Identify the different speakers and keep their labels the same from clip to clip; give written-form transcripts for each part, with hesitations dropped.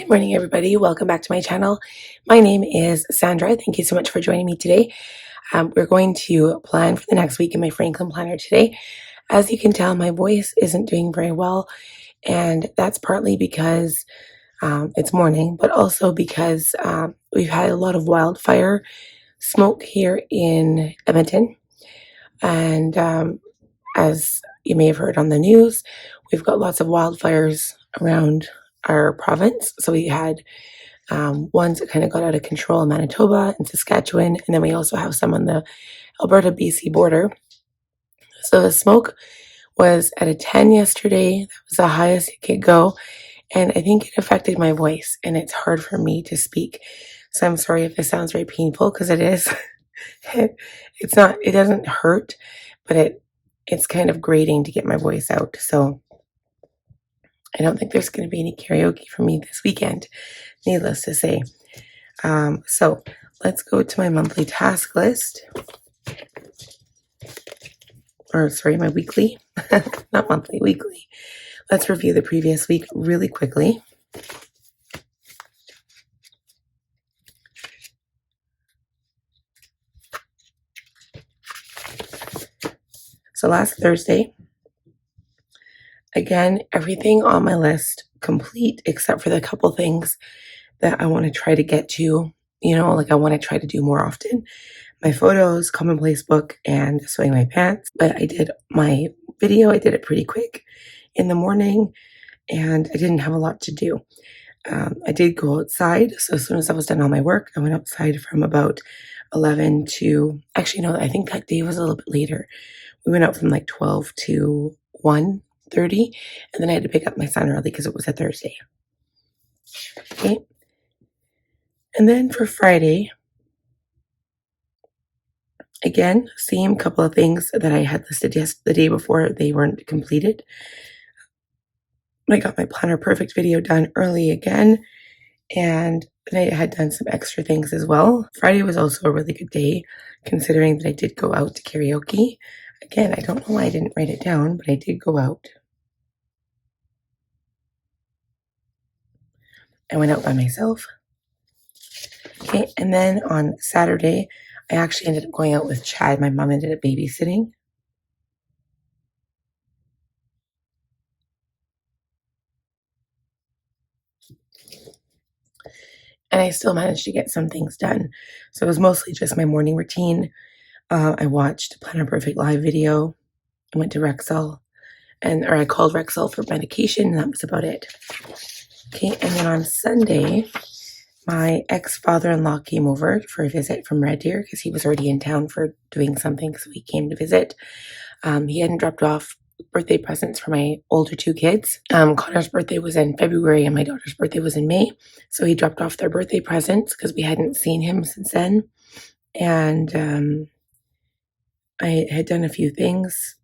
Speaker 1: Good morning, everybody. Welcome back to my channel. My name is Sandra. Thank you so much for joining me today. We're going to plan for the next week in my Franklin planner today. As you can tell, my voice isn't doing very well, and that's partly because it's morning, but also because we've had a lot of wildfire smoke here in Edmonton. And as you may have heard on the news, we've got lots of wildfires around our province. So we had ones that kind of got out of control in Manitoba and Saskatchewan, and then we also have some on the Alberta-BC border. So the smoke was at a 10 yesterday. That was the highest it could go, and I think it affected my voice, and it's hard for me to speak. So I'm sorry if this sounds very painful, because it is. It's not. It doesn't hurt, but it's kind of grating to get my voice out. So I don't think there's going to be any karaoke for me this weekend, needless to say. So let's go to my monthly task list. Or sorry, my weekly, not monthly, weekly. Let's review the previous week really quickly. So last Thursday, again, everything on my list complete except for the couple things that I want to try to get to, like I want to try to do more often. My photos, commonplace book, and sewing my pants. But I did my video, I did it pretty quick in the morning, and I didn't have a lot to do. I did go outside, so as soon as I was done all my work, I went outside from about 11 to, actually no, I think that day was a little bit later. We went out from like 12 to 1:30, and then I had to pick up my son early because it was a Thursday. Okay. And then for Friday, again, same couple of things that I had listed the day before, they weren't completed. I got my Planner Perfect video done early again, and then I had done some extra things as well. Friday was also a really good day, considering that I did go out to karaoke. Again, I don't know why I didn't write it down, but I did go out. I went out by myself. Okay, and then on Saturday, I actually ended up going out with Chad. My mom ended up babysitting. And I still managed to get some things done. So it was mostly just my morning routine. I watched Planner Perfect live video. I went to Rexall, or I called Rexall for medication, and that was about it. Okay, and then on Sunday, my ex-father-in-law came over for a visit from Red Deer because he was already in town for doing something, so he came to visit. He hadn't dropped off birthday presents for my older two kids. Connor's birthday was in February and my daughter's birthday was in May, so he dropped off their birthday presents because we hadn't seen him since then. And I had done a few things.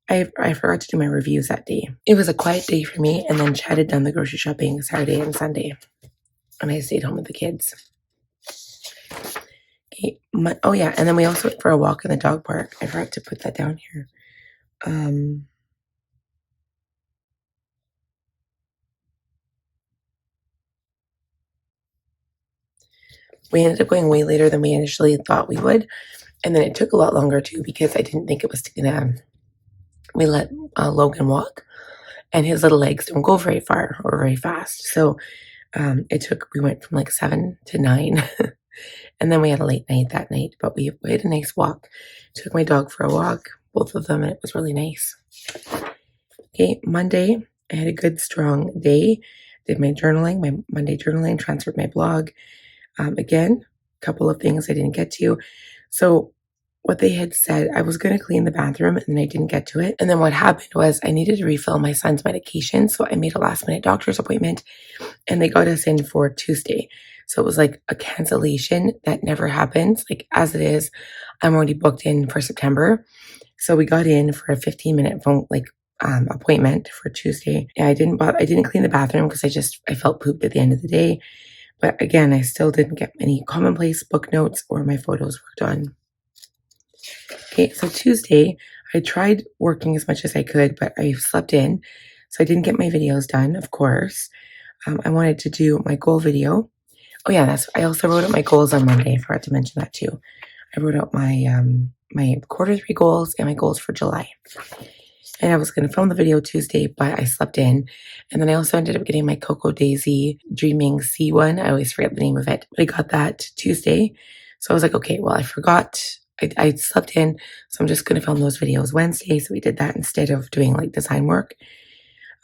Speaker 1: I forgot to do my reviews that day. It was a quiet day for me, and then Chad had done the grocery shopping Saturday and Sunday, and I stayed home with the kids. Okay, oh yeah, and then we also went for a walk in the dog park. I forgot to put that down here. We ended up going way later than we initially thought we would, and then it took a lot longer too because I didn't think it was gonna. We let Logan walk, and his little legs don't go very far or very fast, so we went from like 7 to 9, and then we had a late night that night, but we had a nice walk. Took my dog for a walk, both of them, and it was really nice. Okay, Monday, I had a good strong day. Did my journaling, my Monday journaling, transferred my blog. Again, a couple of things I didn't get to. So what they had said, I was going to clean the bathroom and then I didn't get to it. And then what happened was I needed to refill my son's medication. So I made a last minute doctor's appointment and they got us in for Tuesday. So it was like a cancellation that never happens. Like as it is, I'm already booked in for September. So we got in for a 15-minute phone, appointment for Tuesday. Yeah, I didn't clean the bathroom because I felt pooped at the end of the day. But again, I still didn't get any commonplace book notes or my photos worked on. Okay, so Tuesday, I tried working as much as I could, but I slept in. So I didn't get my videos done, of course. I wanted to do my goal video. Oh yeah, I also wrote out my goals on Monday. I forgot to mention that too. I wrote out my quarter three goals and my goals for July. And I was going to film the video Tuesday, but I slept in. And then I also ended up getting my Cocoa Daisy Dreaming C one. I always forget the name of it, but I got that Tuesday. So I was like, okay, well, I forgot. I slept in, so I'm just going to film those videos Wednesday. So we did that instead of doing like design work.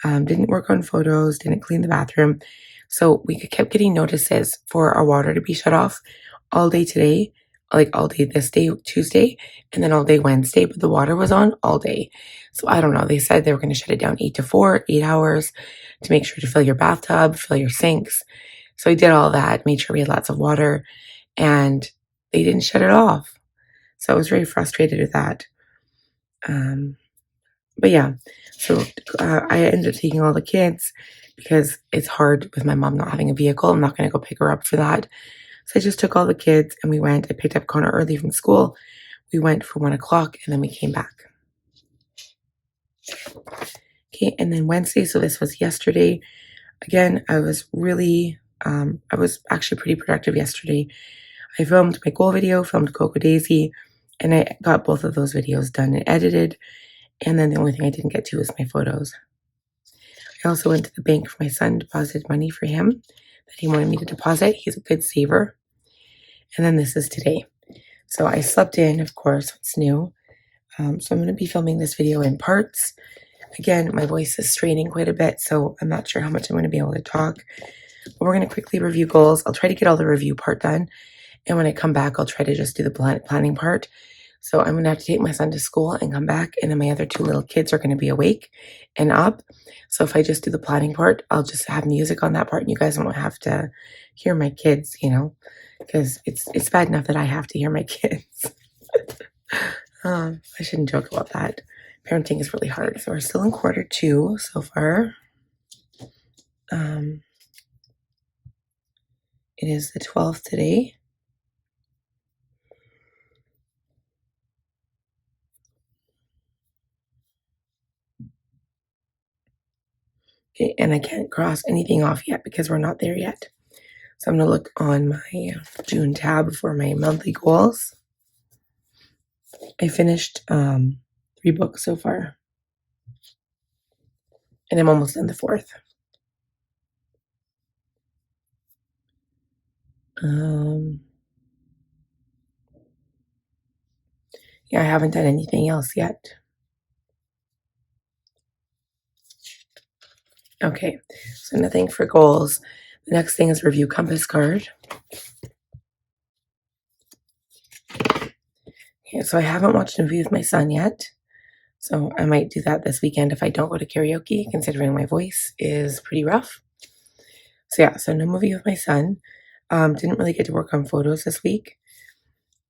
Speaker 1: Didn't work on photos, didn't clean the bathroom. So we kept getting notices for our water to be shut off all day today, like all day this day, Tuesday, and then all day Wednesday, but the water was on all day. So I don't know. They said they were going to shut it down 8 to 4, 8 hours to make sure to fill your bathtub, fill your sinks. So I did all that, made sure we had lots of water, and they didn't shut it off. So I was very frustrated with that. But yeah, so I ended up taking all the kids because it's hard with my mom not having a vehicle. I'm not going to go pick her up for that. So I just took all the kids and we went. I picked up Connor early from school. We went for 1 o'clock and then we came back. Okay, and then Wednesday, so this was yesterday. Again, I was actually pretty productive yesterday. I filmed my goal video, filmed Cocoa Daisy, and I got both of those videos done and edited. And then the only thing I didn't get to was my photos. I also went to the bank for my son, deposited money for him that he wanted me to deposit. He's a good saver. And then this is today. So I slept in, of course, what's new. So I'm going to be filming this video in parts. Again, my voice is straining quite a bit, so I'm not sure how much I'm going to be able to talk. But we're going to quickly review goals. I'll try to get all the review part done. And when I come back, I'll try to just do the planning part. So I'm going to have to take my son to school and come back. And then my other two little kids are going to be awake and up. So if I just do the planning part, I'll just have music on that part. And you guys won't have to hear my kids, because it's bad enough that I have to hear my kids. I shouldn't joke about that. Parenting is really hard. So we're still in quarter two so far. It is the 12th today. Okay, and I can't cross anything off yet because we're not there yet. So I'm going to look on my June tab for my monthly goals. I finished 3 books so far. And I'm almost done the 4th. Yeah, I haven't done anything else yet. Okay, so nothing for goals. The next thing is review compass card. Okay, so I haven't watched a movie with my son yet. So I might do that this weekend if I don't go to karaoke, considering my voice is pretty rough. So yeah, so no movie with my son. Didn't really get to work on photos this week.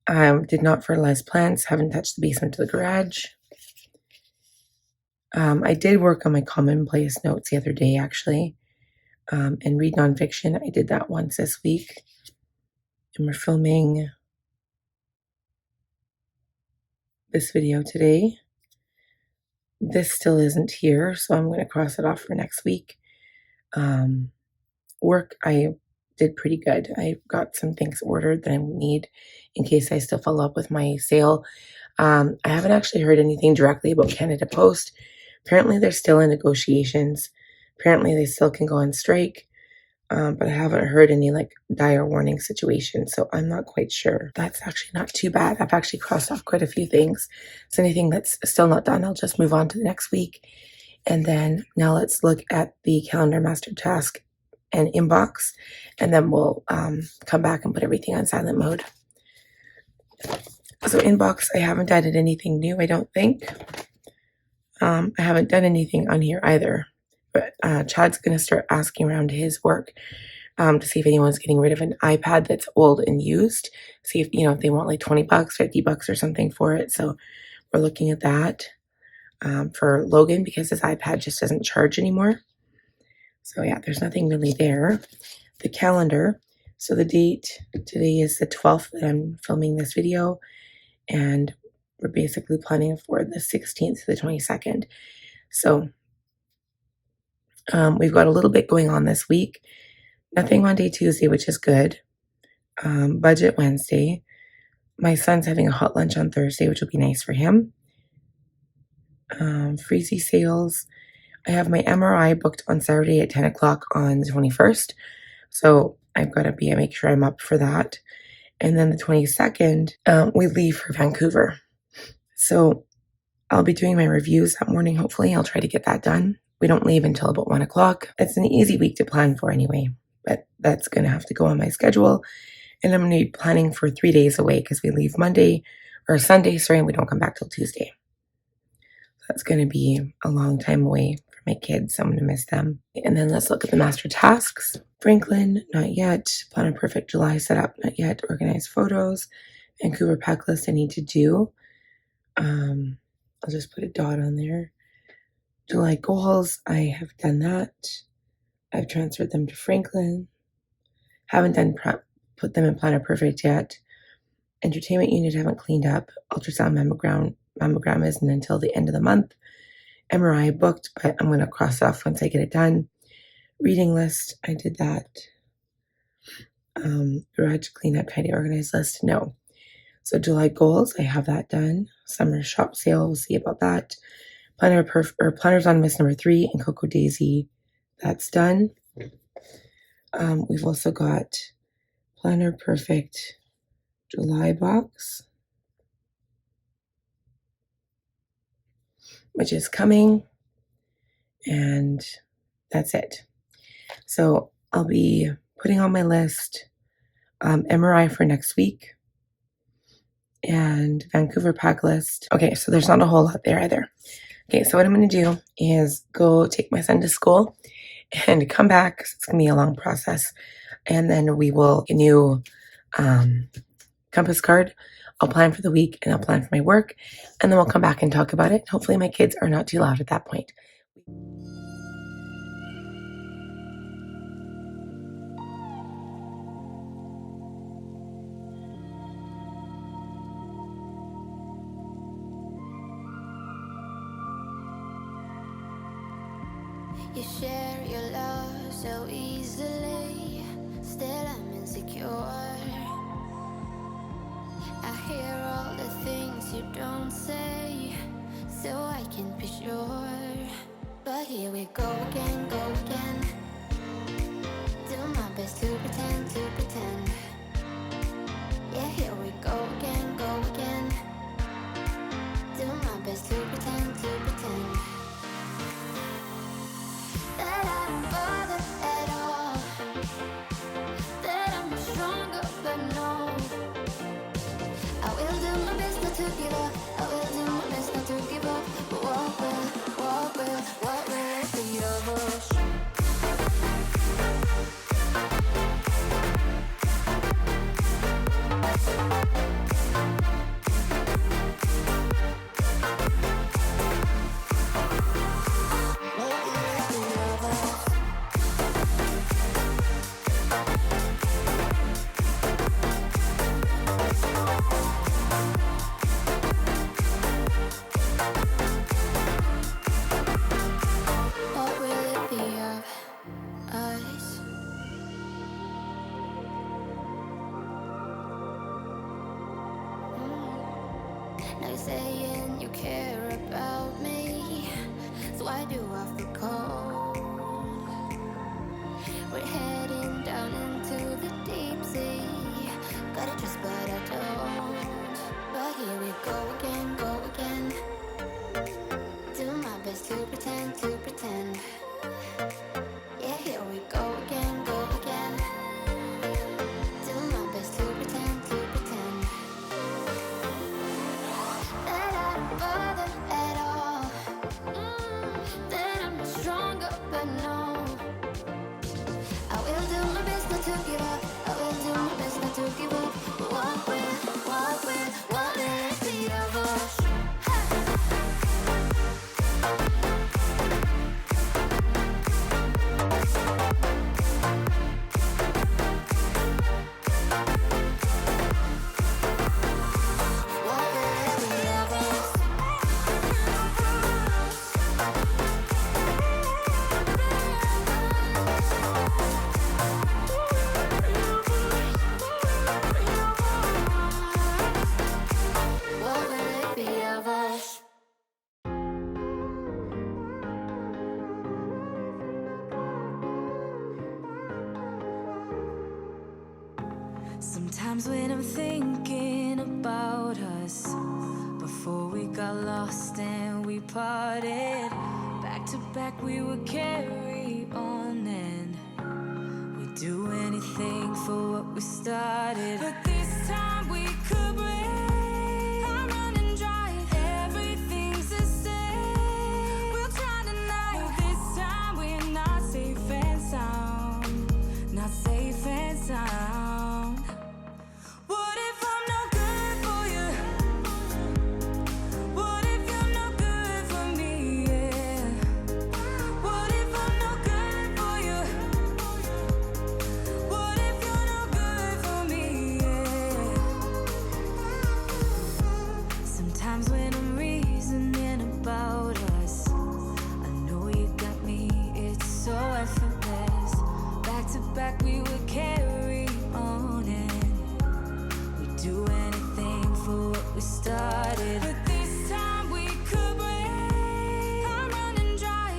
Speaker 1: Did not fertilize plants. Haven't touched the basement to the garage. I did work on my commonplace notes the other day, actually, and read nonfiction. I did that once this week. And we're filming this video today. This still isn't here, so I'm going to cross it off for next week. Work, I did pretty good. I got some things ordered that I need in case I still follow up with my sale. I haven't actually heard anything directly about Canada Post. Apparently they're still in negotiations. Apparently they still can go on strike. But I haven't heard any like dire warning situation, so I'm not quite sure. That's actually not too bad. I've actually crossed off quite a few things. So anything that's still not done, I'll just move on to the next week. And then now let's look at the calendar master task and inbox, and then we'll come back and put everything on silent mode. So inbox, I haven't added anything new, I don't think. I haven't done anything on here either. But Chad's going to start asking around his work to see if anyone's getting rid of an iPad that's old and used. See if, if they want like 20 bucks, 50 bucks or something for it. So we're looking at that for Logan because his iPad just doesn't charge anymore. So yeah, there's nothing really there. The calendar. So the date today is the 12th that I'm filming this video. And we're basically planning for the 16th to the 22nd. So We've got a little bit going on this week. Nothing Monday, Tuesday, which is good. Budget Wednesday. My son's having a hot lunch on Thursday, which will be nice for him. Freezy sales. I have my MRI booked on Saturday at 10 o'clock on the 21st. So I've got to make sure I'm up for that. And then the 22nd, we leave for Vancouver. So I'll be doing my reviews that morning. Hopefully I'll try to get that done. We don't leave until about 1 o'clock. It's an easy week to plan for anyway, but that's going to have to go on my schedule. And I'm going to be planning for 3 days away because we leave Sunday, and we don't come back till Tuesday. That's going to be a long time away for my kids, so I'm going to miss them. And then let's look at the master tasks. Franklin, not yet. Plan a perfect July setup, not yet. Organize photos. Vancouver pack list I need to do. I'll just put a dot on there. July goals, I have done that. I've transferred them to Franklin. Haven't done put them in Planner Perfect yet. Entertainment unit haven't cleaned up. Ultrasound mammogram isn't until the end of the month. MRI booked, but I'm going to cross off once I get it done. Reading list, I did that. Garage cleanup, tidy, organized list, no. So July goals, I have that done. Summer shop sale, we'll see about that. Planners on Miss number 3 and Cocoa Daisy, that's done. We've also got Planner Perfect July box, which is coming, and that's it. So I'll be putting on my list MRI for next week and Vancouver pack list. Okay, so there's not a whole lot there either. Okay, so what I'm going to do is go take my son to school and come back. It's going to be a long process. And then we will get a new compass card. I'll plan for the week and I'll plan for my work. And then we'll come back and talk about it. Hopefully my kids are not too loud at that point.
Speaker 2: You share your love so easily, still I'm insecure. I hear all the things you don't say, so I can be sure. But here we go again, go again. Do my best to pretend, to pretend. Yeah, here we go again, go again. Do my best to pretend, to pretend. That I don't bother at all, that I'm much stronger, but no, I will do my best not to give up, I will do my best not to give up. But what will it be of us? Now you're saying you care about me, so why do I feel cold? We're heading down into the deep sea. Gotta trust but I don't. But here we go again, go again. Do my best to pretend, to pretend. Yeah, here we go again, go again. Do my best to pretend, to pretend. That I don't bother at all, that I'm not stronger, but no, I will do my best not to give up, I will do my best not to give up. Whoa. Sometimes when I'm thinking about us, before we got lost and we parted, back to back we would carry on and we'd do anything for what we started. But this time we could break. I'm running dry, everything's the same. We'll try tonight. This time we're not safe and sound. Not safe and sound. What if I'm no good for you? What if you're no good for me? Yeah. What if I'm no good for you? What if you're no good for me? Yeah. Sometimes when I'm reasoning about us, I know you got me, it's so effortless. Back to back we would carry on and we'd do anything for what we started. But this time we could break. I'm running dry,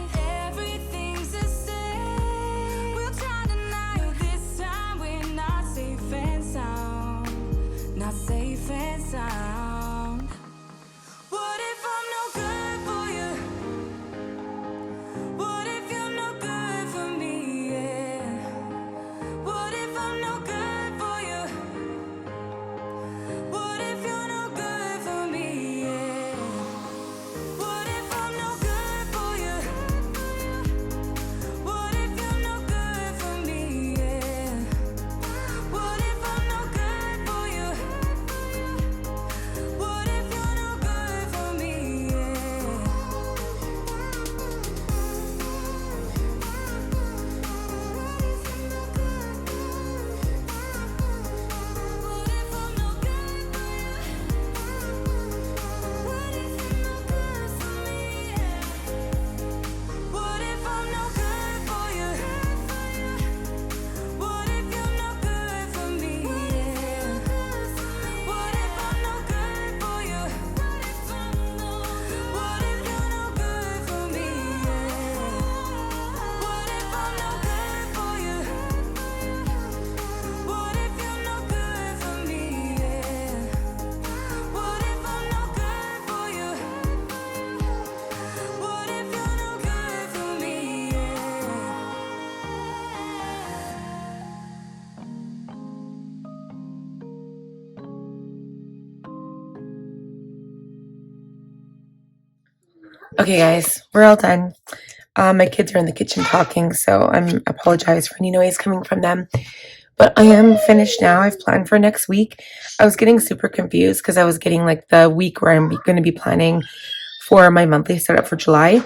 Speaker 2: everything's the same. We'll try tonight. This time we're not safe and sound. Not safe and sound. What if I'm no good for you? What if you're no good for me? Yeah. What if I'm no good for you? What if you're no good for me? Yeah. What if I'm no good for you? What if you're no good for me? Yeah. What if I'm no good for you? What if you're no good for me? What if I'm no good for you? What if you're no good for me? What if I'm no good for you? What if you're no good for me? What if I'm no good for you? What if you're no good for me? What if I'm no good for you? What if you're no good for me? What if I'm no good for you? What if you're no good for me?
Speaker 1: Okay, guys, we're all done. My kids are in the kitchen talking, so I'm apologize for any noise coming from them. But I am finished now. I've planned for next week. I was getting super confused because I was getting like the week where I'm going to be planning for my monthly setup for July.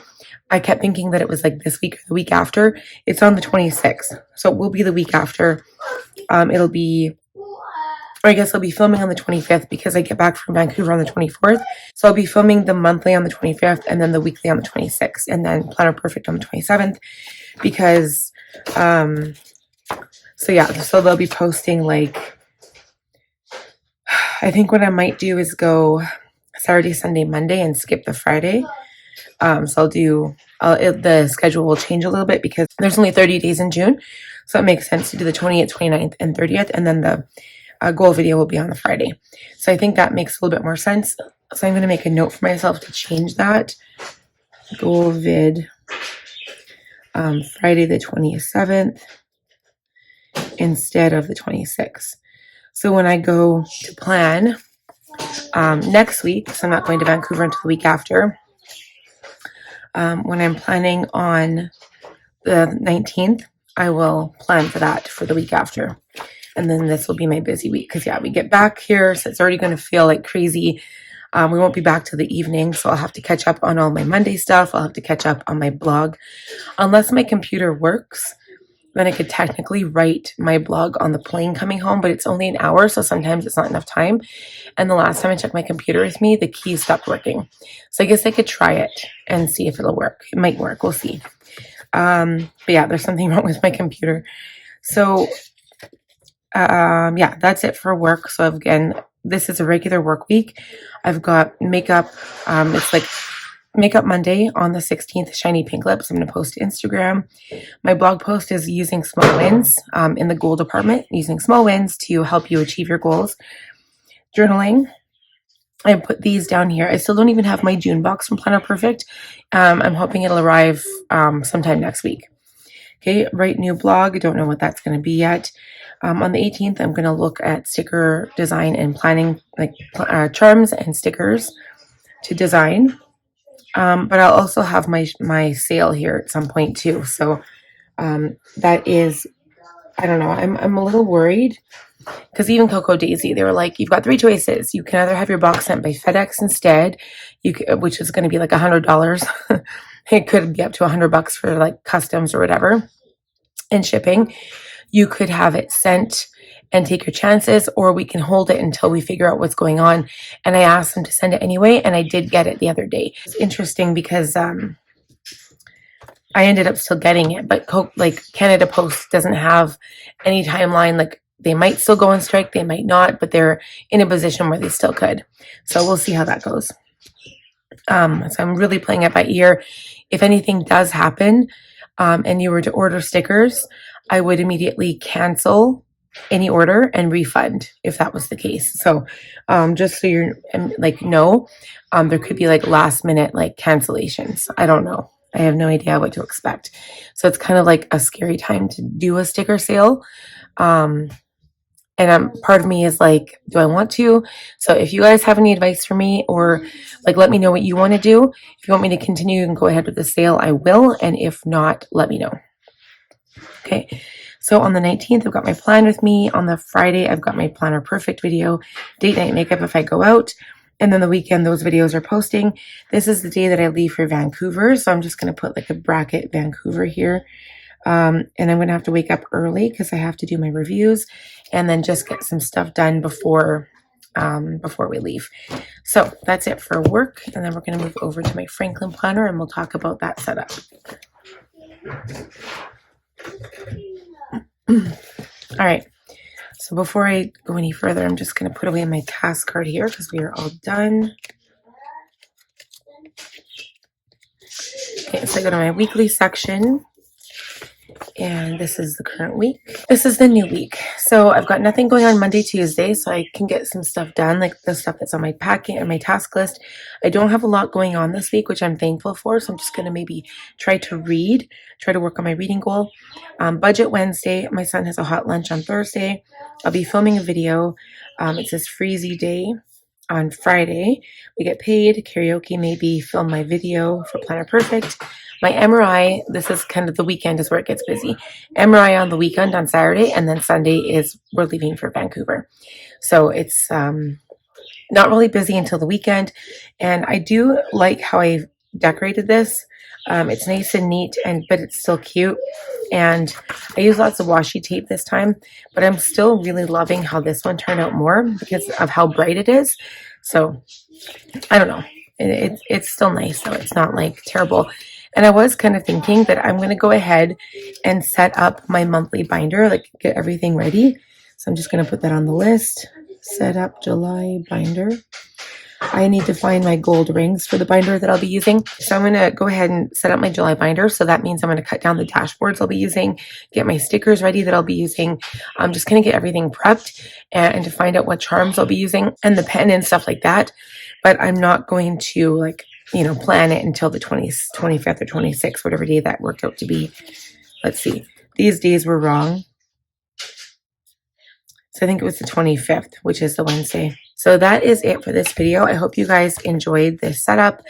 Speaker 1: I kept thinking that it was like this week or the week after. It's on the 26th, so it will be the week after. It'll be, or I guess I'll be filming on the 25th because I get back from Vancouver on the 24th. So I'll be filming the monthly on the 25th and then the weekly on the 26th and then Planner Perfect on the 27th because, so yeah, so they'll be posting like, I think what I might do is go Saturday, Sunday, Monday and skip the Friday. So I'll do, the schedule will change a little bit because there's only 30 days in June. So it makes sense to do the 28th, 29th, and 30th. And then the goal video will be on the Friday. So I think that makes a little bit more sense. So I'm going to make a note for myself to change that. Goal vid Friday the 27th instead of the 26th. So when I go to plan next week, so I'm not going to Vancouver until the week after, when I'm planning on the 19th, I will plan for that for the week after. And then this will be my busy week because, yeah, we get back here, so it's already going to feel like crazy. We won't be back till the evening, so I'll have to catch up on all my Monday stuff. I'll have to catch up on my blog. Unless my computer works, then I could technically write my blog on the plane coming home, but it's only an hour, so sometimes it's not enough time. And the last time I checked my computer with me, the keys stopped working. So I guess I could try it and see if it'll work. It might work. We'll see. But yeah, there's something wrong with my computer. So yeah, that's it for work. So again, this is a regular work week. I've got makeup. It's like Makeup Monday on the 16th, shiny pink lips. I'm going to post to Instagram. My blog post is using small wins in the goal department, using small wins to help you achieve your goals. Journaling. I put these down here. I still don't even have my June box from Planner Perfect. I'm hoping it'll arrive sometime next week. Okay, write new blog. I don't know what that's going to be yet. On the 18th, I'm going to look at sticker design and planning, like charms and stickers to design. But I'll also have my sale here at some point too. So that is, I don't know. I'm a little worried because even Coco Daisy, they were like, you've got three choices. You can either have your box sent by FedEx instead, which is going to be like $100. It could be up to $100 for like customs or whatever and shipping. You could have it sent and take your chances, or we can hold it until we figure out what's going on. And I asked them to send it anyway, and I did get it the other day. It's interesting because I ended up still getting it, but like Canada Post doesn't have any timeline. Like they might still go on strike, they might not, but they're in a position where they still could. So we'll see how that goes. So I'm really playing it by ear. If anything does happen, and you were to order stickers, I would immediately cancel any order and refund if that was the case. So just so you're like, no, there could be like last minute like cancellations. I don't know. I have no idea what to expect. So it's kind of like a scary time to do a sticker sale. And part of me is like, do I want to? So if you guys have any advice for me, or like, let me know what you want to do. If you want me to continue and go ahead with the sale, I will. And if not, let me know. Okay. So on the 19th, I've got my plan with me. On the Friday, I've got my Planner Perfect video, date night makeup if I go out. And then the weekend, those videos are posting. This is the day that I leave for Vancouver. So I'm just going to put like a bracket Vancouver here. And I'm going to have to wake up early because I have to do my reviews and then just get some stuff done before we leave. So that's it for work. And then we're going to move over to my Franklin planner and we'll talk about that setup. All right. So before I go any further, I'm just going to put away my task card here because we are all done. Okay, so I go to my weekly section. And this is the current week. This is the new week. So I've got nothing going on Monday, Tuesday, so I can get some stuff done, like the stuff that's on my packet and my task list. I don't have a lot going on this week, which I'm thankful for. So I'm just going to maybe try to work on my reading goal. Budget Wednesday. My son has a hot lunch on Thursday. I'll be filming a video. It says Freezy Day. On Friday, we get paid. Karaoke, maybe film my video for Planner Perfect. My MRI, this is kind of the weekend is where it gets busy. MRI on the weekend on Saturday, and then Sunday is we're leaving for Vancouver. So it's not really busy until the weekend. And I do like how I decorated this. It's nice and neat, but it's still cute. And I use lots of washi tape this time, but I'm still really loving how this one turned out more because of how bright it is. So I don't know. It's still nice, though. It's not like terrible. And I was kind of thinking that I'm going to go ahead and set up my monthly binder, like get everything ready. So I'm just going to put that on the list. Set up July binder. I need to find my gold rings for the binder that I'll be using. So I'm going to go ahead and set up my July binder. So that means I'm going to cut down the dashboards I'll be using, get my stickers ready that I'll be using. I'm just going to get everything prepped and to find out what charms I'll be using and the pen and stuff like that. But I'm not going to plan it until the 25th or 26th, whatever day that worked out to be. Let's see. These days were wrong. So I think it was the 25th, which is the Wednesday. So that is it for this video. I hope you guys enjoyed this setup.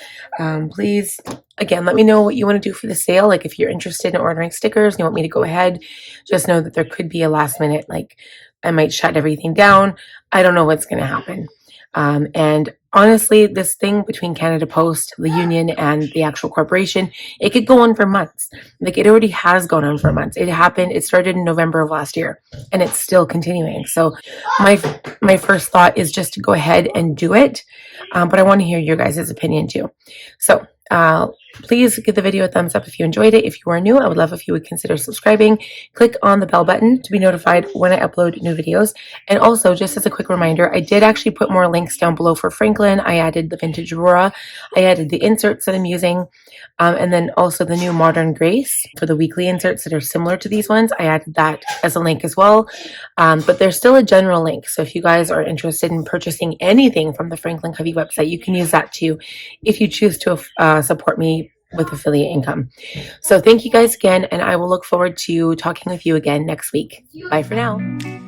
Speaker 1: Please, again, let me know what you want to do for the sale. Like if you're interested in ordering stickers and you want me to go ahead, just know that there could be a last minute, like I might shut everything down. I don't know what's going to happen. And honestly, this thing between Canada Post, the union, and the actual corporation, it could go on for months. Like it already has gone on for months. It started in November of last year, and it's still continuing. So my first thought is just to go ahead and do it. But I want to hear your guys' opinion too. So Please give the video a thumbs up if you enjoyed it. If you are new, I would love if you would consider subscribing. Click on the bell button to be notified when I upload new videos. And also, just as a quick reminder, I did actually put more links down below for Franklin. I added the vintage Aurora. I added the inserts that I'm using. And then also the new Modern Grace for the weekly inserts that are similar to these ones. I added that as a link as well. But there's still a general link. So if you guys are interested in purchasing anything from the Franklin Covey website, you can use that too if you choose to support me with affiliate income. So thank you guys again, and I will look forward to talking with you again next week. Bye for now.